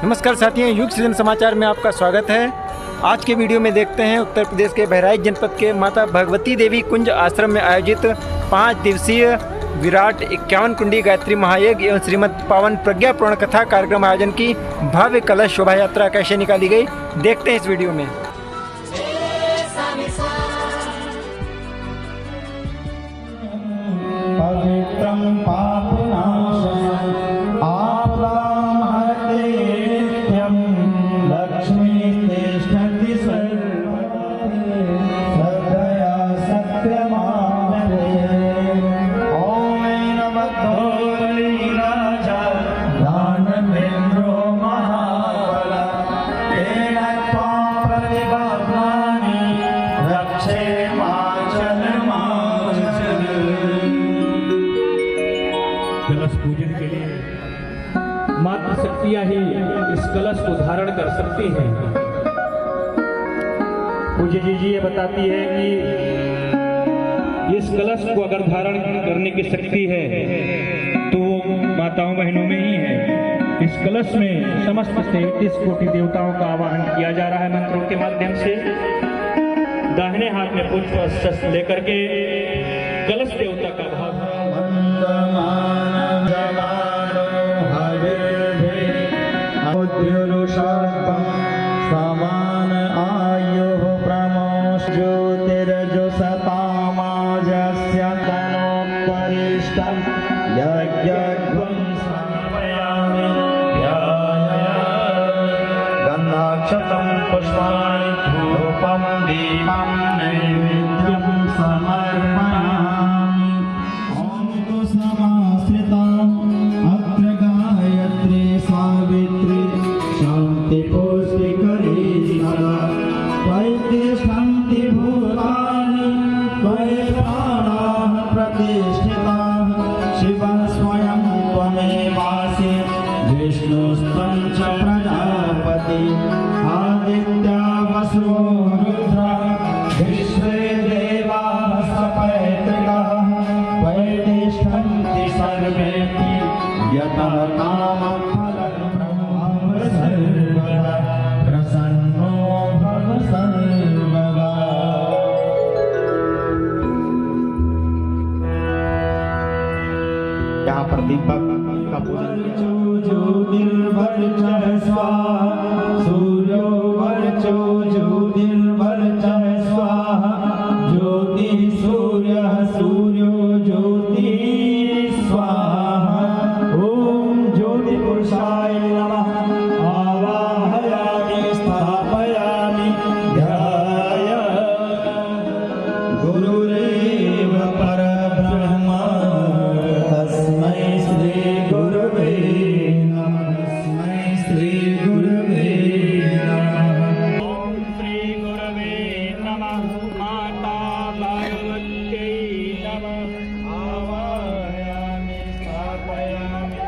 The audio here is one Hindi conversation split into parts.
नमस्कार साथियों, युग सीजन समाचार में आपका स्वागत है। आज के वीडियो में देखते हैं उत्तर प्रदेश के बहराइच जनपद के माता भगवती देवी कुंज आश्रम में आयोजित 5 दिवसीय विराट 51 कुंडी गायत्री महायज्ञ एवं श्रीमद पावन प्रज्ञा पुराण कथा कार्यक्रम आयोजन की भव्य कलश शोभा यात्रा कैसे निकाली गई, देखते हैं इस वीडियो में। कलश पूजन के लिए मात्र शक्तियां ही इस कलश को धारण कर सकती हैं। पूज्य जी ये बताती है कि इस कलश को अगर धारण करने की शक्ति है तो माताओं बहनों में ही है। इस कलश में समस्त 33 कोटि देवताओं का आवाहन किया जा रहा है मंत्रों के माध्यम से। दाहिने हाथ में पुष्प शस्त्र लेकर के कलश देवता का भाव समान आयु प्रमोष ज्योतिरजो सतामाजस्य तनोपरिष्टं यज्ञं समर्पयामि गन्धाक्षतं पुष्पाणि धूपं दीपं नैवेद्यं समर्पयामि। ॐ कृष्णमाश्रिता अत्र गायत्री सावित्री शांति पुष्टिकरी सदा त्वयिष्ठन्ति भूतानि त्वयि प्राणाः प्रतिष्ठिताः शिवः स्वयं त्वमेवासि विष्णुस्त्वं च प्रजापति आदित्या वसवो रुद्रा विश्वे देवाः सपैतृकाः त्वयिष्ठन्ति सर्वेऽपि यतः कामफलं ब्रह्म सर्वदा प्रसन्नो भव सर्वदा। यहाँ पर दीपक का पूजन ज्योतिर्वर्चः स्वाहा सूर्यो वर्चो ज्योतिर्वर्चः स्वाहा ज्योतिः सूर्यः सूर्यो ज्योतिः स्वाहा। ओम ज्योति पुरुषाय नमः आवाहयामि स्थापयामि ध्याय गुरुरेव परब्रह्म तस्मै श्री गुरवे नमः तस्मै श्री गुरवे नमः। ओम श्री गुरवे नमः माता भगवत्यै नमः आवाहयामि स्थापयामि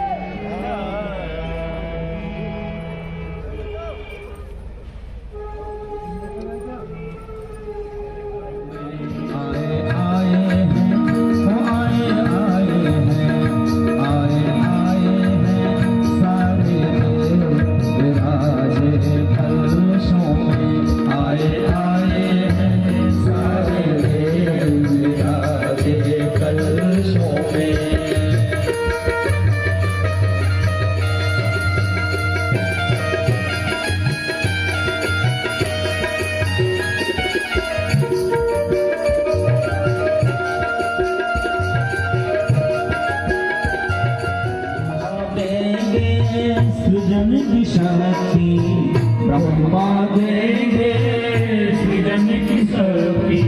सृजन की शक्ति ब्रह्मा देंगे सृजन की शक्ति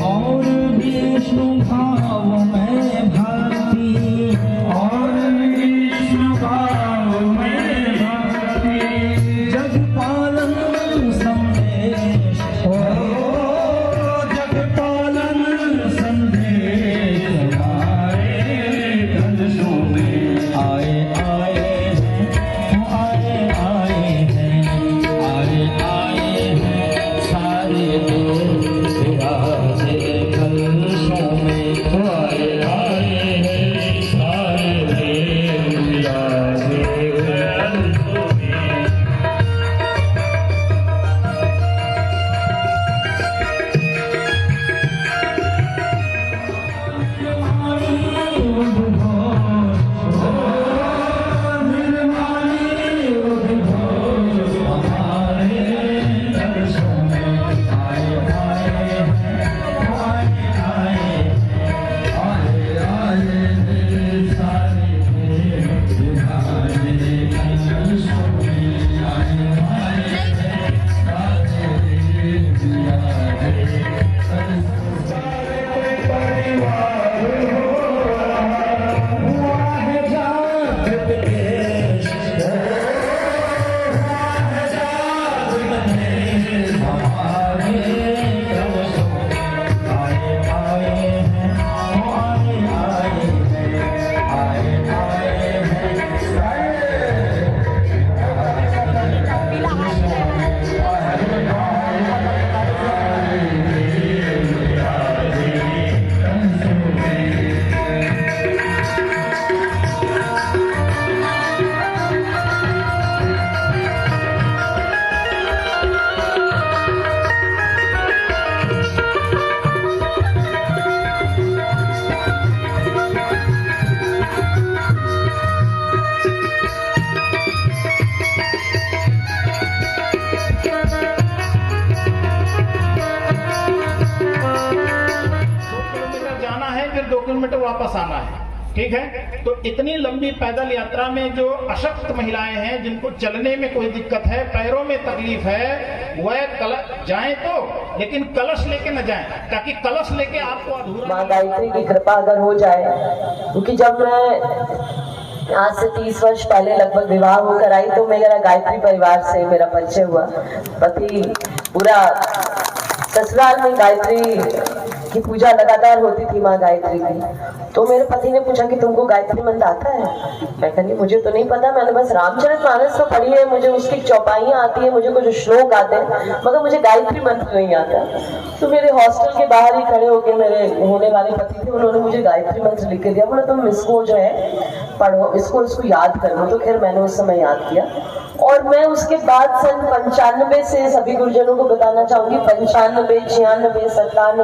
और विष्णु भाव में भक्ति और विष्णु भाव में भक्ति जग पालन संदेश हो जग पालन संदेश हमारे कलशों में आए सारे लोग विराजे कलशों में। किलोमीटर वापस आना है, ठीक है। तो इतनी लंबी पैदल यात्रा में जो अशक्त महिलाएं हैं, जिनको चलने में कोई दिक्कत है, पैरों में तकलीफ है, वह जाएं तो, लेकिन कलश लेके न जाएं, ताकि कलश लेके आपको अधूरा। माँ गायत्री की कृपा अगर हो जाए, क्योंकि जब मैं आज से 30 वर्ष पहले लगभग विवाह होकर आई तो मेरा गायत्री परिवार से मेरा परिचय हुआ। पति पूरा ससुराल में गायत्री की पूजा लगातार होती थी, माँ गायत्री की। तो मेरे पति ने पूछा कि तुमको गायत्री मंत्र आता है? मैं कही मुझे तो नहीं पता, मैंने बस रामचरितमानस तो पढ़ी है, मुझे उसकी चौपाइयाँ आती है, मुझे कुछ श्लोक आते हैं, मगर मुझे गायत्री मंत्र नहीं आता। तो मेरे हॉस्टल के बाहर ही खड़े होकर मेरे होने वाले पति थे, उन्होंने मुझे गायत्री मंत्र लिख के दिया, बोला तुम इसको जो है पढ़ो, इसको याद करो। तो खैर मैंने उस समय याद किया, और मैं उसके बाद सन 95 से सभी गुरुजनों को बताना चाहूंगी, 95, 96, 97,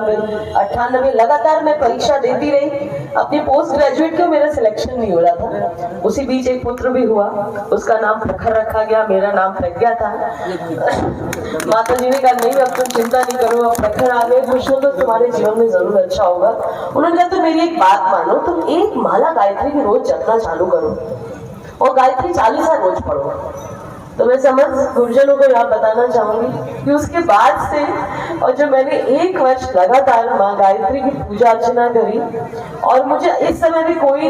98 लगातार मैं परीक्षा देती रही। अपनी पोस्ट ग्रेजुएट का मेरा सिलेक्शन नहीं हो रहा था। उसी बीच एक पुत्र भी हुआ, उसका नाम प्रखर रखा गया, मेरा नाम प्रज्ञा था। माता जी ने कहा नहीं अब तुम चिंता नहीं करो, अब प्रखर आ गए, खुश हो तो तुम्हारे जीवन में जरूर अच्छा होगा। उन्होंने कहा तो मेरी एक बात मानो, तुम एक माला गायत्री की रोज जपना चालू करो और गायत्री 40 रोज पढ़ो। तो मैं समझ गुरुजनों को यहाँ बताना चाहूंगी कि उसके बाद से, और जब मैंने 1 वर्ष लगातार माँ गायत्री की पूजा अर्चना करी, और मुझे इस समय भी कोई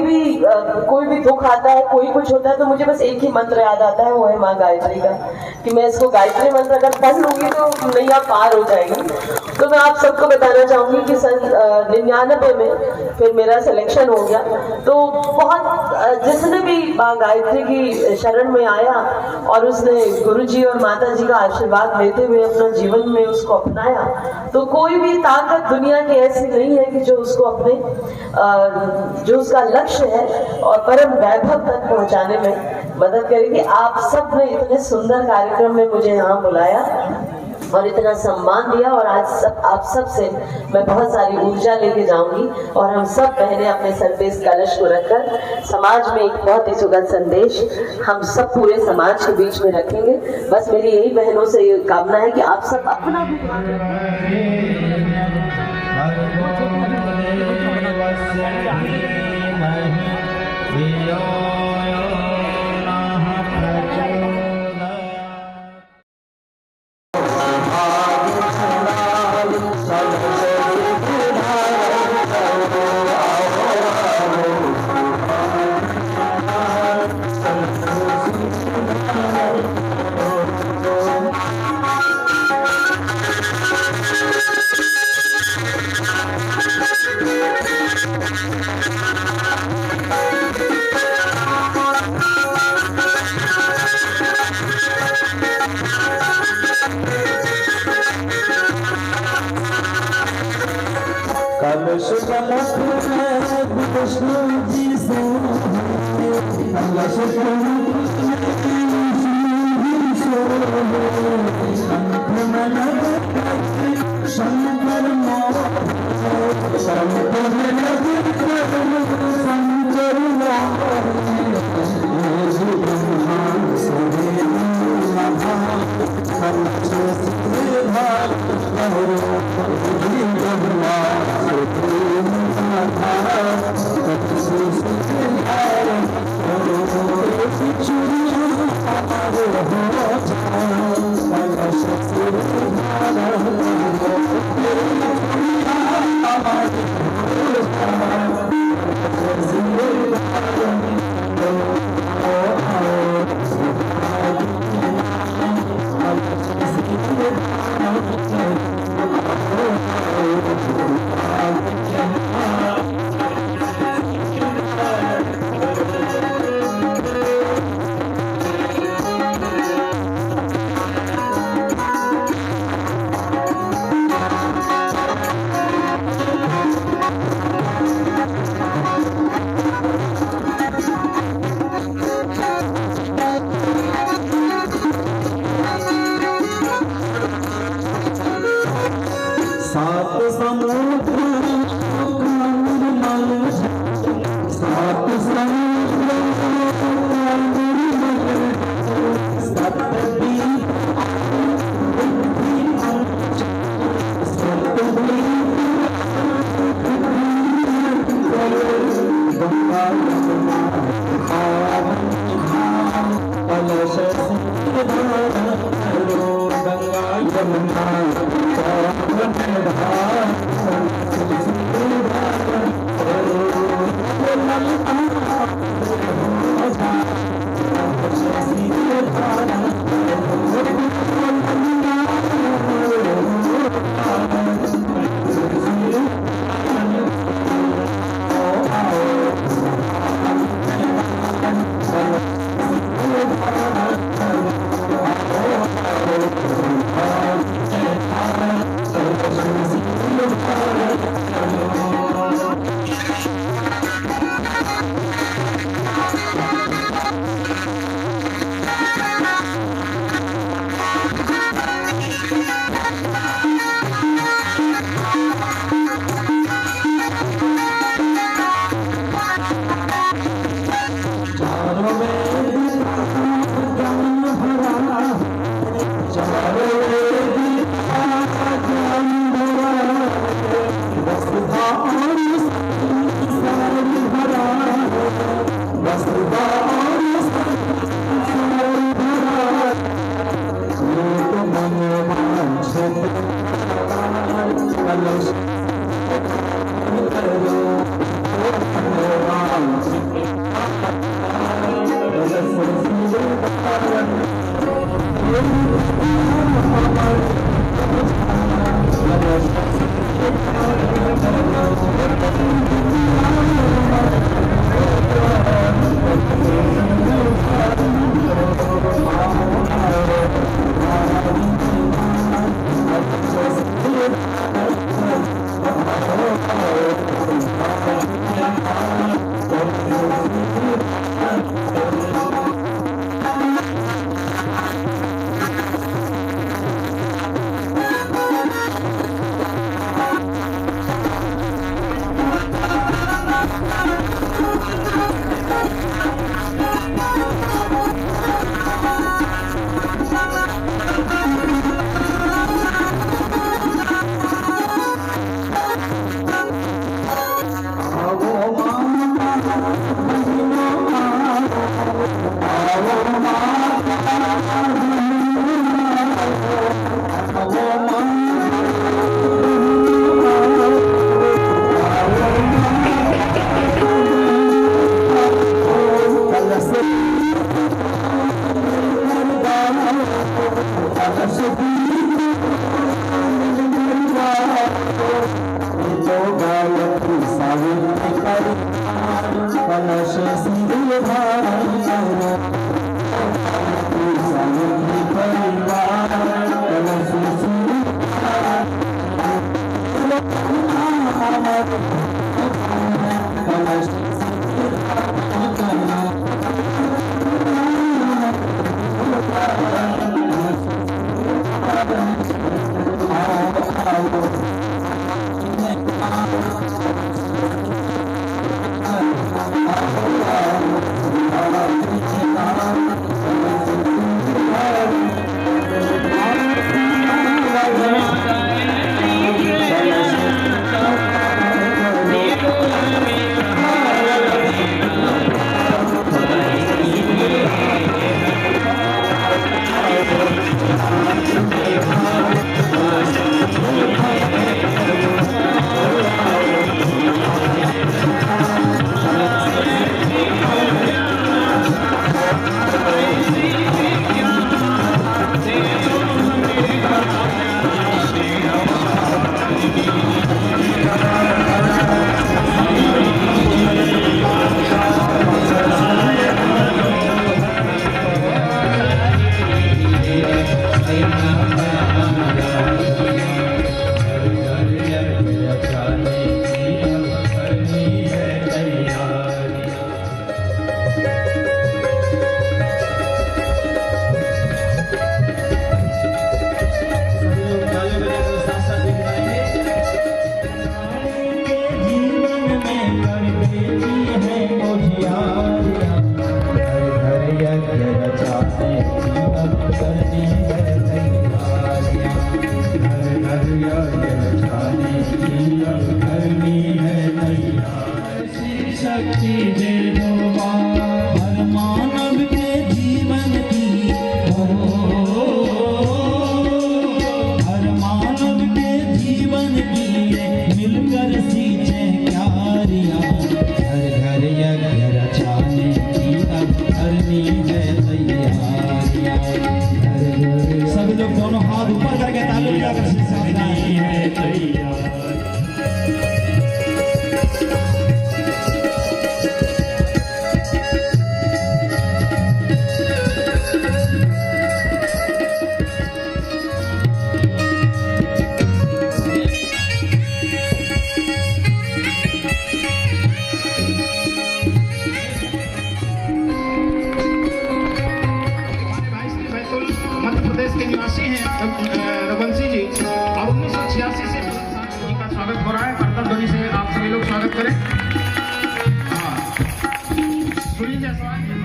भी दुख आता है, कोई कुछ होता है, तो मुझे बस एक ही मंत्र याद आता है, वो है माँ गायत्री का, कि मैं इसको गायत्री मंत्र अगर पढ़ लूंगी तो नैया पार हो जाएगी। तो मैं आप सबको बताना चाहूंगी कि सन 99 में फिर मेरा सिलेक्शन हो गया। तो बहुत जिसने भी माँ गायत्री की शरण में आया और उसने गुरुजी और माता जी का आशीर्वाद लेते हुए अपना जीवन में उसको अपनाया, तो कोई भी ताकत दुनिया की ऐसी नहीं है कि जो उसको अपने जो उसका लक्ष्य है और परम वैभव तक पहुंचाने में मदद करेगी। आप सब ने इतने सुंदर कार्यक्रम में मुझे यहाँ बुलाया और इतना सम्मान दिया, और आज आप सब से मैं बहुत सारी ऊर्जा लेके जाऊंगी, और हम सब बहनें अपने सर पे इस कलश को रखकर समाज में एक बहुत ही सुगंध संदेश हम सब पूरे समाज के बीच में रखेंगे। बस मेरी यही बहनों से ये कामना है कि आप सब अपना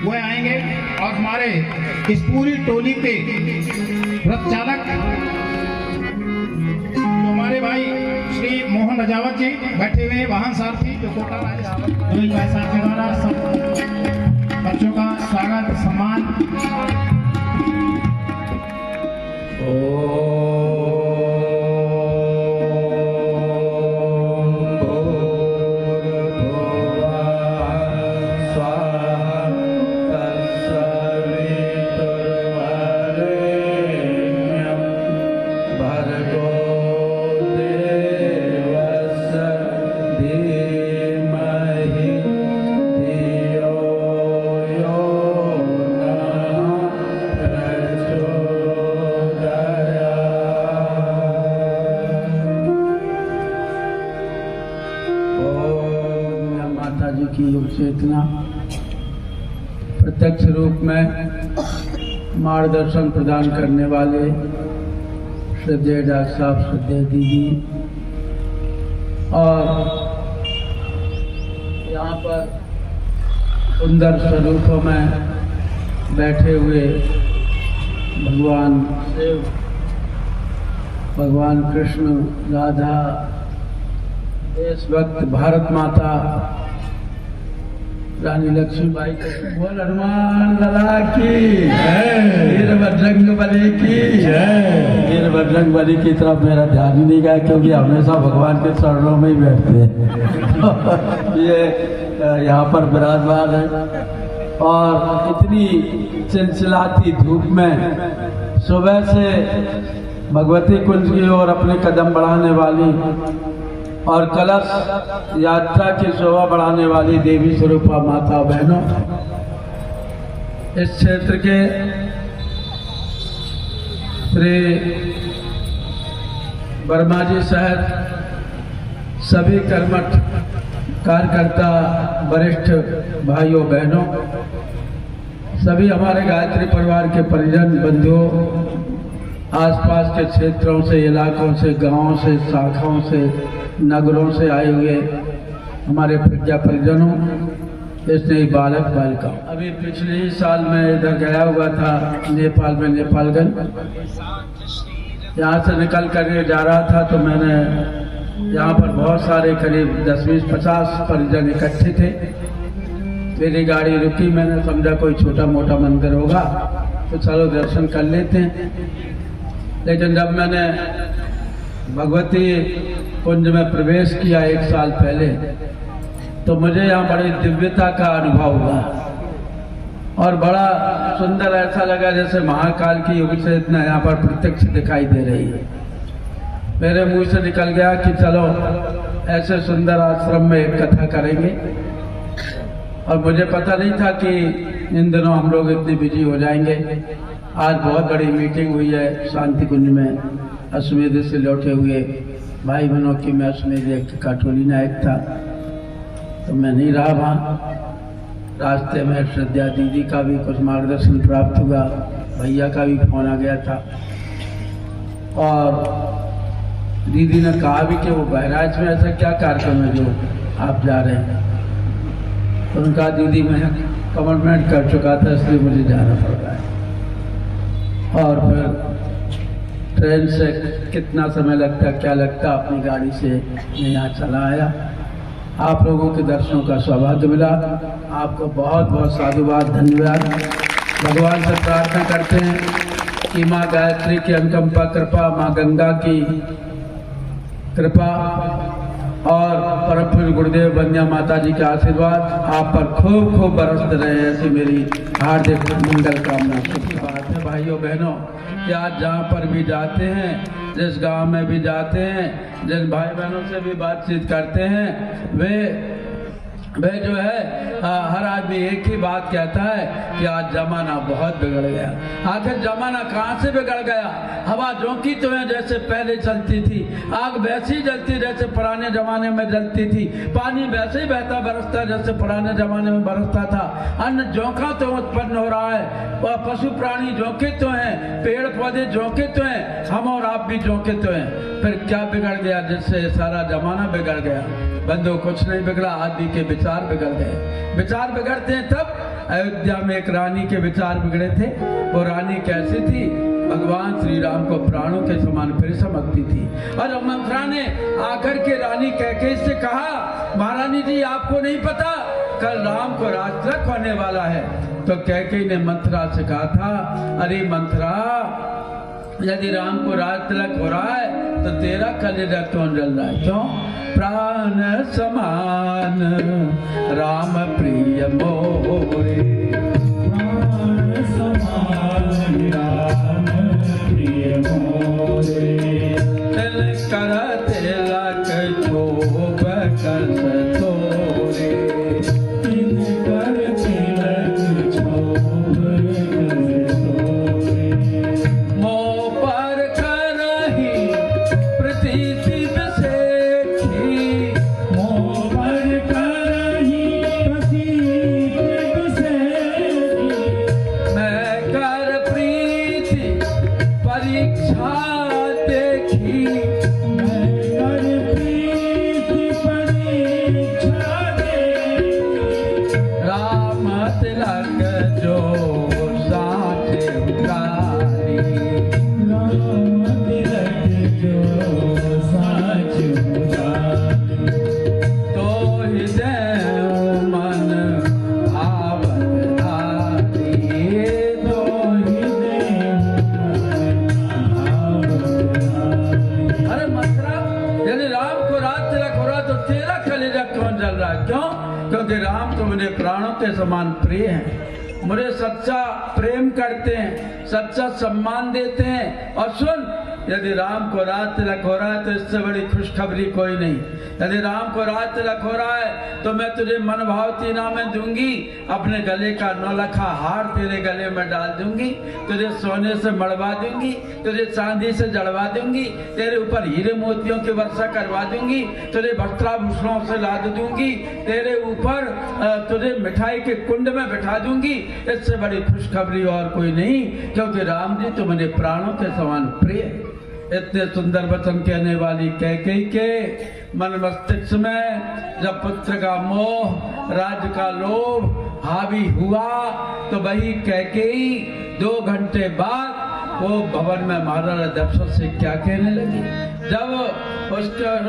वो आएंगे और हमारे इस पूरी टोली पे रथ चालक तो हमारे भाई श्री मोहन रजावत जी बैठे हुए वाहन सारथी जो कोटा पैसा के द्वारा सब बच्चों का स्वागत सम्मान। की योग चेतना प्रत्यक्ष रूप में मार्गदर्शन प्रदान करने वाले श्रद्धेय डॉक्टर साहब, श्रद्धेय दीदी, और यहाँ पर सुंदर स्वरूपों में बैठे हुए भगवान शिव, भगवान कृष्ण, राधा, देशभक्त भारत माता रानी लक्ष्मीबाई को बोल हनुमान लाला की वीर बजरंग बली की वीर बजरंग बली की तरफ मेरा ध्यान ही नहीं गया, क्योंकि हमेशा भगवान के चरणों में ही बैठते हैं। ये यहाँ पर विराजमान है और इतनी चिलचिलाती धूप में सुबह से भगवती कुंज की ओर अपने कदम बढ़ाने वाली और कलश यात्रा की शोभा बढ़ाने वाली देवी स्वरूपा माता बहनों, इस क्षेत्र के श्री वर्मा जी सहित सभी कर्मठ कार्यकर्ता, वरिष्ठ भाइयों बहनों, सभी हमारे गायत्री परिवार के परिजन बंधुओं, आसपास के क्षेत्रों से, इलाकों से, गांवों से, शाखाओं से, नगरों से आए हुए हमारे प्रज्ञा परिजनों, इसने बालक बालिका, अभी पिछले ही साल में इधर गया हुआ था नेपाल में, नेपालगंज। यहाँ से निकल कर जा रहा था तो मैंने यहाँ पर बहुत सारे करीब 10-20-50 परिजन इकट्ठे थे। मेरी गाड़ी रुकी, मैंने समझा कोई छोटा मोटा मंदिर होगा तो चलो दर्शन कर लेते हैं। लेकिन जब मैंने भगवती कुंज में प्रवेश किया 1 साल पहले, तो मुझे यहाँ बड़ी दिव्यता का अनुभव हुआ और बड़ा सुंदर ऐसा लगा जैसे महाकाल की योग चेतना यहाँ पर प्रत्यक्ष दिखाई दे रही है। मेरे मुंह से निकल गया कि चलो ऐसे सुंदर आश्रम में एक कथा करेंगे, और मुझे पता नहीं था कि इन दिनों हम लोग इतने बिजी हो जाएंगे। आज बहुत बड़ी मीटिंग हुई है शांति कुंज में, अश्वमेध से लौटे हुए भाई बहनों की। मैं अश्वमेध एक काठोली नायक था तो मैं नहीं रहा वहाँ। रास्ते में श्रद्धा दीदी का भी कुछ मार्गदर्शन प्राप्त हुआ, भैया का भी फोन आ गया था, और दीदी ने कहा भी कि वो बहराइच में ऐसा क्या कार्यक्रम है जो आप जा रहे हैं। तो उनका दीदी मैं कमिटमेंट कर चुका था, इसलिए मुझे जाना पड़ रहा है। और फिर ट्रेन से कितना समय लगता, क्या लगता, अपनी गाड़ी से मैं यहाँ चला आया। आप लोगों के दर्शनों का सौभाग्य मिला। आपको बहुत बहुत साधुवाद, धन्यवाद। भगवान से प्रार्थना करते हैं कि माँ गायत्री की अनुकंपा कृपा, माँ गंगा की कृपा और परम पूज्य गुरुदेव बंध्या माता जी के आशीर्वाद आप पर खूब खूब बरसते रहे, ऐसी मेरी हार्दिक मंगल कामना। बात है भाइयों बहनों कि आज जहाँ पर भी जाते हैं, जिस गांव में भी जाते हैं, जिन भाई बहनों से भी बातचीत करते हैं, वे जो है हर आदमी एक ही बात कहता है कि आज जमाना बहुत बिगड़ गया। आखिर जमाना कहाँ से बिगड़ गया? हवा झोंकी तो है जैसे पहले चलती थी, आग वैसे ही जलती जैसे पुराने जमाने में जलती थी, पानी वैसे ही बहता बरसता जैसे पुराने जमाने में बरसता था, अन्न झोंका तो उत्पन्न हो रहा है, पशु प्राणी झोंके तो हैं, पेड़ पौधे झोंके तो हैं, हम और आप भी झोंके तो हैं। फिर क्या बिगड़ गया जिससे सारा जमाना बिगड़ गया? बंधु कुछ नहीं बिगड़ा, आदमी के विचार बिगड़ गए। विचार बिगड़ते हैं तब। अयोध्या में एक रानी के विचार बिगड़े थे। वो रानी कैसी थी? भगवान श्री राम को प्राणों के समान फिर समझती थी। और मंथरा ने आकर के रानी कैकेयी से कहा, महारानी जी आपको नहीं पता कल राम को राजतिलक होने वाला है। तो कैकेयी ने मंथरा से कहा था, अरे मंथरा, यदि राम को राजतिलक हो रहा है तो तेरा कलेजा क्यों जल रहा है? क्यों? प्राण समान राम प्रिय मोरे, प्राण समान राम प्रिय मोरे, तिल कर तिलक शोभ कस तोरे, तिल कर तिलक शोभ कस तोरे, मोह पर करहि प्रीति विशेषी, मोह पर करहि परीक्षा देखी राम तिलक जो साथे उतारी राम तिलक जो साच उतारी तो हृदय मन भावत आरी तो हृदय अरे मथुरा यदि राम को रात तिलक हो रहा तो तेरा कलेजा क्यों जल रहा? क्यों? क्योंकि राम तो मुझे प्राणों के समान प्रिय हैं, मुझे सच्चा प्रेम करते हैं, सच्चा सम्मान देते हैं। और सुन, यदि राम को रात तिलक हो रहा है तो इससे बड़ी खुशखबरी कोई नहीं। यदि राम को रात तिलक हो रहा है तो मैं तुझे मन भावती नामें दूंगी, अपने गले का नौलखा हार तेरे गले में डाल दूंगी, तुझे सोने से मड़वा दूंगी, तुझे चांदी से जड़वा दूंगी, तेरे ऊपर हीरे मोतियों की वर्षा करवा दूंगी, तुझे वस्त्राभूषणों से लाद दूंगी, तेरे ऊपर तुझे मिठाई के कुंड में बिठा दूंगी। इससे बड़ी खुशखबरी और कोई नहीं, क्योंकि राम जी तो मेरे प्राणों के समान प्रिय। इतने सुंदर वचन कहने वाली कैकेयी के मन मस्तिष्क में जब पुत्र का मोह, राज्य का लोभ हावी हुआ तो वही कैकेयी 2 घंटे बाद वो भवन में महाराजा दशरथ से क्या कहने लगी। जब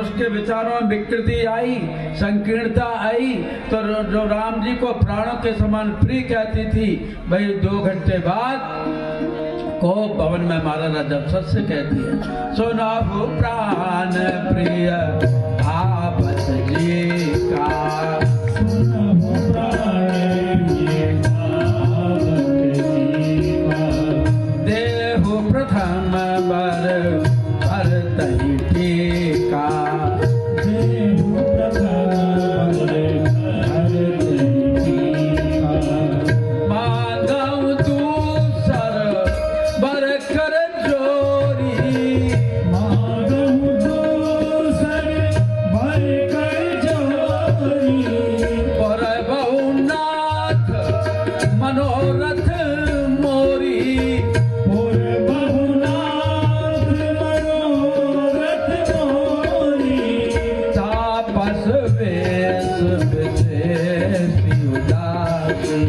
उसके विचारों में विकृति आई, संकीर्णता आई, तो जो राम जी को प्राणों के समान प्रिय कहती थी, वही 2 घंटे बाद को भवन में महाराजा दशरथ से कहती है, सुनाहु प्राण प्रिय भावत जी का, सुनाहु प्राण प्रिय भावत जी का, देहु प्रथम बर भरतहि टीका, देहु प्रथम बर भरतहि टीका, मांगऊ दूसर बर कर जोरी, मांगऊ दूसर बर कर जोरी, पर बहुनाथ मनोरथ मोरी, पर बहुनाथ मनोरथ मोरी, तापस वेश विशेष उदासी,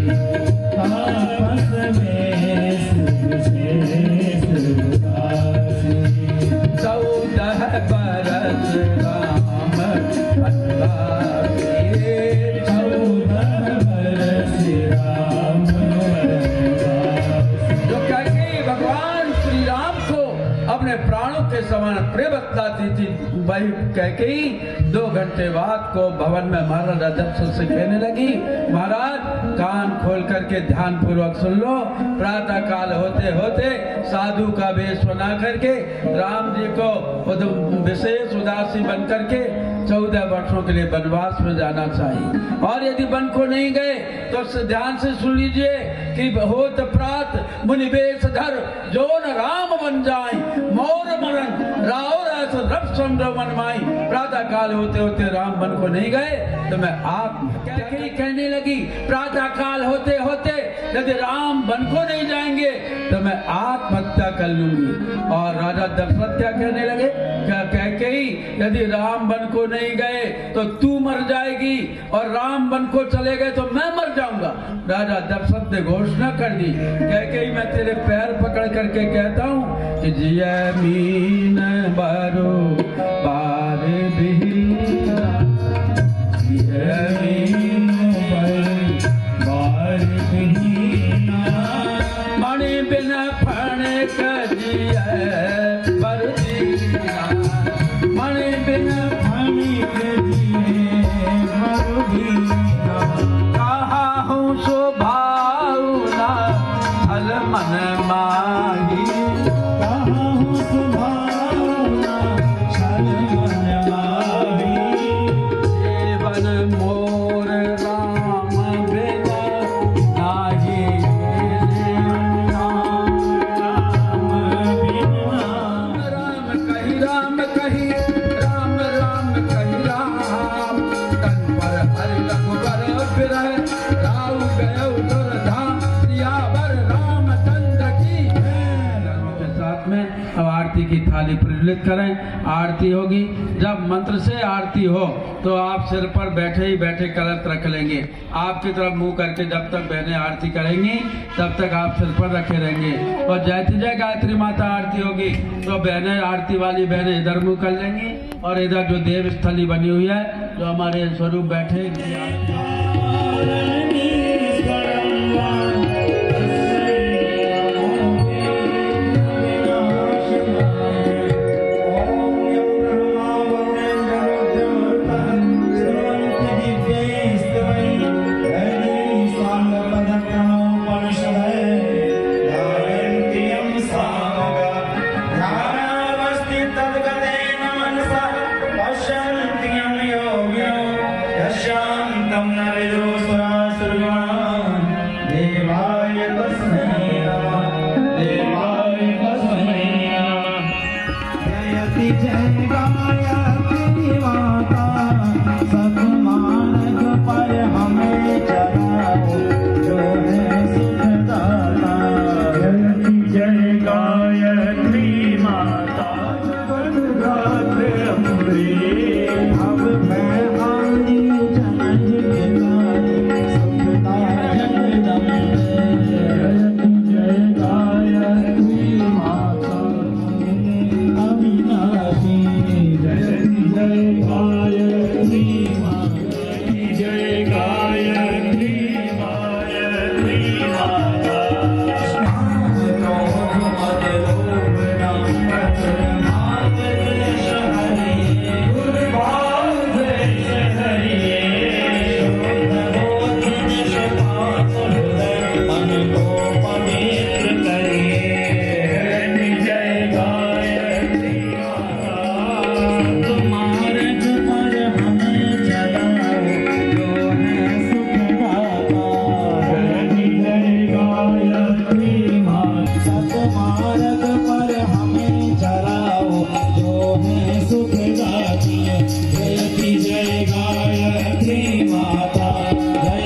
तापस वेश विशेष उदासी, 14 बरस राम वनवासी, 14 बरस राम वनवासी। जो कैकेयी भगवान श्री राम को अपने प्राणों के समान प्रिय बतलाती थी, वही कैकेयी 2 घंटे बाद को भवन में महाराजा दशरथ से कहने लगी, महाराज कान खोल करके ध्यान पूर्वक सुन लो। प्रातः काल होते होते साधु का वेश बना करके राम जी को विशेष उदासी बन करके 14 वर्षों के लिए वनवास में जाना चाहिए। और यदि वन को नहीं गए तो ध्यान से सुन लीजिए कि होत प्रात मुनि वेश धर जो न राम बन जाए, मोर मरण राव रस रब समुद्र मन माई। प्रातः काल होते होते राम वन को नहीं गए तो मैं कैकेयी कहने लगी, प्रातः काल होते होते यदि राम वन को नहीं जाएंगे तो मैं आत्महत्या कर लूंगी। और राजा दशरथ क्या कहने लगे, कैकेयी यदि राम वन को नहीं गए तो तू मर जाएगी, और राम वन को चले गए तो मैं मर जाऊंगा। राजा दशरथ ने घोषणा कर दी, कैकेयी मैं तेरे पैर पकड़ करके कहता हूँ कि जिया मीन बारो बार बिहीना, जिया मीन बार बिहीना, मणि बिन फण कजिया बर दीना, मणि बिन फण कजिए बर दीना, कहा हूँ सो भावना फल मन माही, कहा हूँ सो भावना फल मन माही, जीवन मोर राम बिना नाही, राम कही राम राम कही राम, तन पर हरि रघुबर फिरह राउ गयो दुर्धाम, सियावर रामचंद्र की जय। आरती की थाली प्रज्वलित करें। आरती होगी, जब मंत्र से आरती हो तो आप सिर पर बैठे ही बैठे कलश रख लेंगे। आपकी तरफ मुंह करके जब तक बहनें आरती करेंगी तब तक आप सिर पर रखे रहेंगे। और जैसे जय गायत्री माता आरती होगी तो बहनें, आरती वाली बहनें इधर मुंह कर लेंगी और इधर जो देव स्थली बनी हुई है, जो हमारे स्वरूप बैठे जय गायत्री माता जय